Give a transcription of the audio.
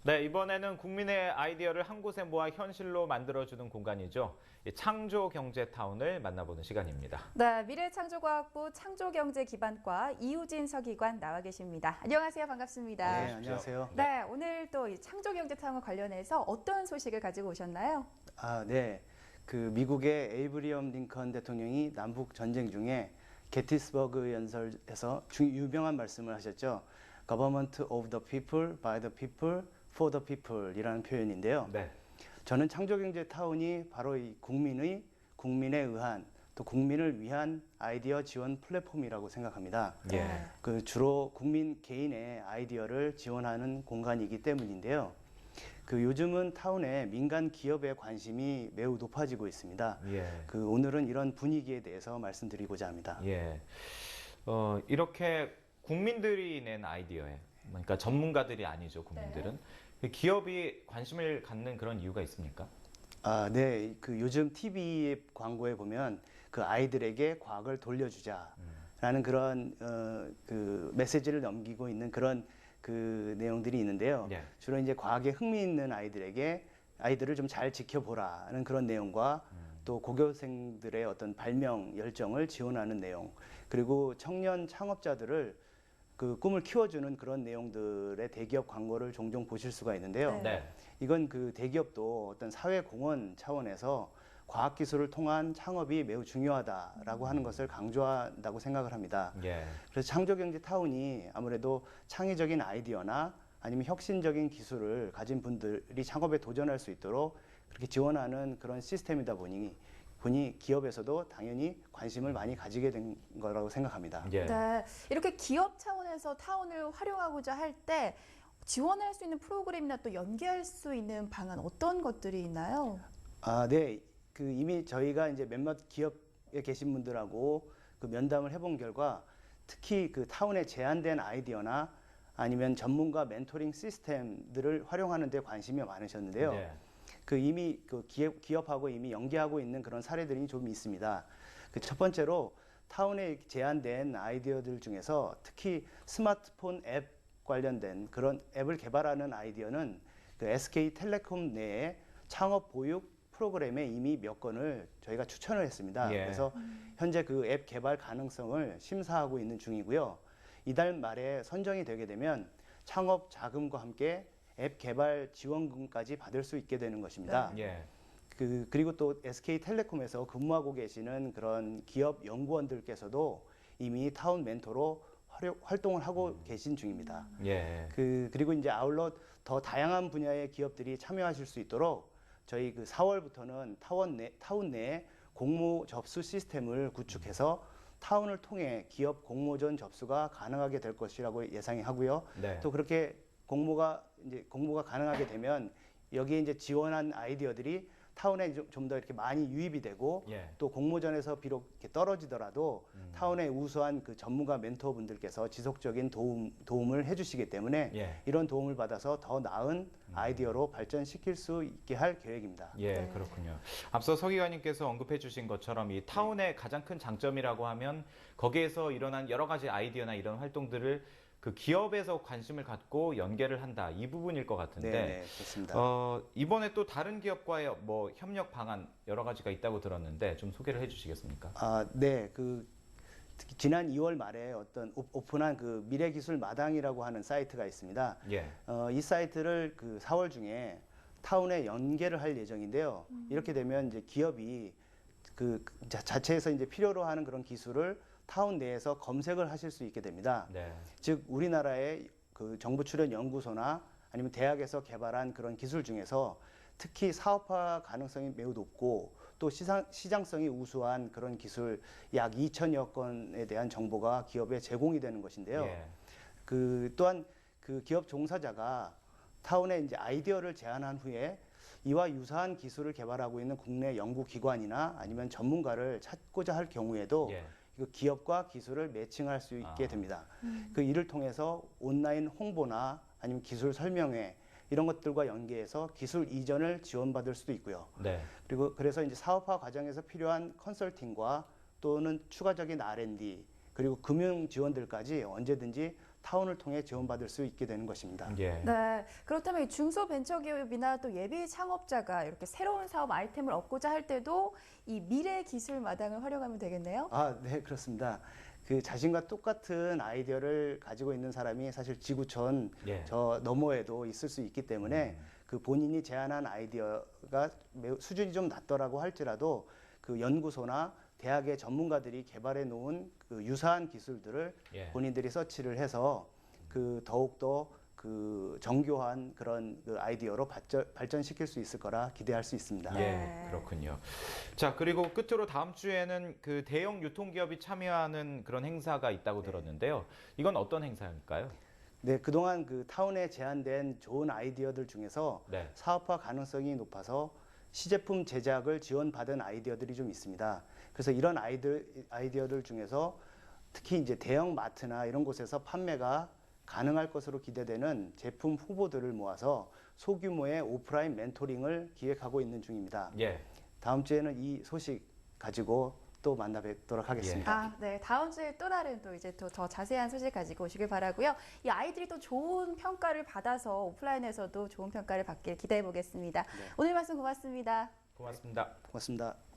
네, 이번에는 국민의 아이디어를 한 곳에 모아 현실로 만들어주는 공간이죠. 이 창조경제타운을 만나보는 시간입니다. 네, 미래창조과학부 창조경제기반과 이우진 서기관 나와 계십니다. 안녕하세요. 반갑습니다. 네, 안녕하세요. 네, 오늘 또 이 창조경제타운 관련해서 어떤 소식을 가지고 오셨나요? 네. 그 미국의 에이브리엄 링컨 대통령이 남북 전쟁 중에 게티스버그 연설에서 유명한 말씀을 하셨죠. Government of the people, by the people, for the people 이라는 표현인데요. 네. 저는 창조경제타운이 바로 이 국민에 의한 또 국민을 위한 아이디어 지원 플랫폼이라고 생각합니다. 예. 그 주로 국민 개인의 아이디어를 지원하는 공간이기 때문인데요. 그 요즘은 타운에 민간 기업의 관심이 매우 높아지고 있습니다. 예. 그 오늘은 이런 분위기에 대해서 말씀드리고자 합니다. 예. 이렇게 국민들이 낸 아이디어에, 그러니까 전문가들이 아니죠, 국민들은. 기업이 관심을 갖는 그런 이유가 있습니까? 네. 그 요즘 TV 광고에 보면 그 아이들에게 과학을 돌려주자라는 그런 그 메시지를 넘기고 있는 그런 그 내용들이 있는데요. 예. 주로 이제 과학에 흥미 있는 아이들을 좀 잘 지켜보라는 그런 내용과 또 고교생들의 어떤 발명 열정을 지원하는 내용, 그리고 청년 창업자들을 그 꿈을 키워주는 그런 내용들의 대기업 광고를 종종 보실 수가 있는데요. 네. 이건 그 대기업도 어떤 사회 공헌 차원에서 과학기술을 통한 창업이 매우 중요하다라고 하는 것을 강조한다고 생각을 합니다. 예. 그래서 창조경제타운이 아무래도 창의적인 아이디어나 아니면 혁신적인 기술을 가진 분들이 창업에 도전할 수 있도록 그렇게 지원하는 그런 시스템이다 보니 기업에서도 당연히 관심을 많이 가지게 된 거라고 생각합니다. 예. 네, 이렇게 기업 차원에서 타운을 활용하고자 할 때 지원할 수 있는 프로그램이나 또 연계할 수 있는 방안 어떤 것들이 있나요? 네. 그 이미 저희가 이제 몇몇 기업에 계신 분들하고 그 면담을 해본 결과 특히 그 타운에 제한된 아이디어나 아니면 전문가 멘토링 시스템들을 활용하는 데 관심이 많으셨는데요. 네. 그 이미 그 기업하고 이미 연계하고 있는 그런 사례들이 좀 있습니다. 그 첫 번째로 타운에 제한된 아이디어들 중에서 특히 스마트폰 앱 관련된 그런 앱을 개발하는 아이디어는 그 SK텔레콤 내에 창업 보육 프로그램에 이미 몇 건을 저희가 추천을 했습니다. 예. 그래서 현재 그 앱 개발 가능성을 심사하고 있는 중이고요. 이달 말에 선정이 되게 되면 창업 자금과 함께 앱 개발 지원금까지 받을 수 있게 되는 것입니다. 예. 그리고 또 SK텔레콤에서 근무하고 계시는 그런 기업 연구원들께서도 이미 타운 멘토로 활동을 하고 계신 중입니다. 예. 그리고 이제 아울러 더 다양한 분야의 기업들이 참여하실 수 있도록 저희 그 4월부터는 타운 내에 공모 접수 시스템을 구축해서 타운을 통해 기업 공모전 접수가 가능하게 될 것이라고 예상이 하고요. 네. 또 그렇게 공모가 가능하게 되면 여기에 이제 지원한 아이디어들이 타운에 좀 더 이렇게 많이 유입이 되고 예. 또 공모전에서 비록 이렇게 떨어지더라도 타운의 우수한 그 전문가 멘토분들께서 지속적인 도움을 해주시기 때문에 예. 이런 도움을 받아서 더 나은 아이디어로 발전시킬 수 있게 할 계획입니다. 예, 네. 그렇군요. 앞서 서 기관님께서 언급해 주신 것처럼 이 타운의 가장 큰 장점이라고 하면 거기에서 일어난 여러 가지 아이디어나 이런 활동들을 그 기업에서 관심을 갖고 연계를 한다. 이 부분일 것 같은데. 네, 좋습니다. 이번에 또 다른 기업과의 뭐 협력 방안 여러 가지가 있다고 들었는데 좀 소개를 해 주시겠습니까? 네. 특히 지난 2월 말에 어떤 오픈한 그 미래기술 마당이라고 하는 사이트가 있습니다. 예. 이 사이트를 그 4월 중에 타운에 연계를 할 예정인데요. 이렇게 되면 이제 기업이 그 자체에서 이제 필요로 하는 그런 기술을 타운 내에서 검색을 하실 수 있게 됩니다. 네. 즉 우리나라의 그 정부 출연 연구소나 아니면 대학에서 개발한 그런 기술 중에서 특히 사업화 가능성이 매우 높고 또 시장성이 우수한 그런 기술 약 2천여 건에 대한 정보가 기업에 제공이 되는 것인데요. 예. 또한 그 기업 종사자가 타운에 이제 아이디어를 제안한 후에 이와 유사한 기술을 개발하고 있는 국내 연구기관이나 아니면 전문가를 찾고자 할 경우에도 예. 그 기업과 기술을 매칭할 수 있게 됩니다. 그 이를 통해서 온라인 홍보나 아니면 기술 설명회 이런 것들과 연계해서 기술 이전을 지원받을 수도 있고요. 네. 그리고 그래서 이제 사업화 과정에서 필요한 컨설팅과 또는 추가적인 R&D 그리고 금융 지원들까지 언제든지 타운을 통해 지원받을 수 있게 되는 것입니다. 예. 네, 그렇다면 이 중소벤처기업이나 또 예비 창업자가 이렇게 새로운 사업 아이템을 얻고자 할 때도 이 미래 기술 마당을 활용하면 되겠네요. 아, 네, 그렇습니다. 그 자신과 똑같은 아이디어를 가지고 있는 사람이 사실 지구촌 예. 저 너머에도 있을 수 있기 때문에 그 본인이 제안한 아이디어가 매우 수준이 좀 낮더라고 할지라도 그 연구소나 대학의 전문가들이 개발해 놓은 그 유사한 기술들을 예. 본인들이 서치를 해서 그 더욱더 그 정교한 그런 그 아이디어로 발전시킬 수 있을 거라 기대할 수 있습니다. 예, 네. 그렇군요. 자, 그리고 끝으로 다음 주에는 그 대형 유통기업이 참여하는 그런 행사가 있다고 들었는데요. 이건 어떤 행사일까요? 네, 그동안 그 타운에 제안된 좋은 아이디어들 중에서 네. 사업화 가능성이 높아서 시제품 제작을 지원받은 아이디어들이 좀 있습니다. 그래서 이런 아이디어들 중에서 특히 이제 대형 마트나 이런 곳에서 판매가 가능할 것으로 기대되는 제품 후보들을 모아서 소규모의 오프라인 멘토링을 기획하고 있는 중입니다. 예. 다음 주에는 이 소식 가지고 또 만나 뵙도록 하겠습니다. 아, 네. 다음 주에 또 다른 또 이제 또 더 자세한 소식 가지고 오시길 바라고요. 이 아이들이 또 좋은 평가를 받아서 오프라인에서도 좋은 평가를 받길 기대해 보겠습니다. 네. 오늘 말씀 고맙습니다. 고맙습니다. 고맙습니다.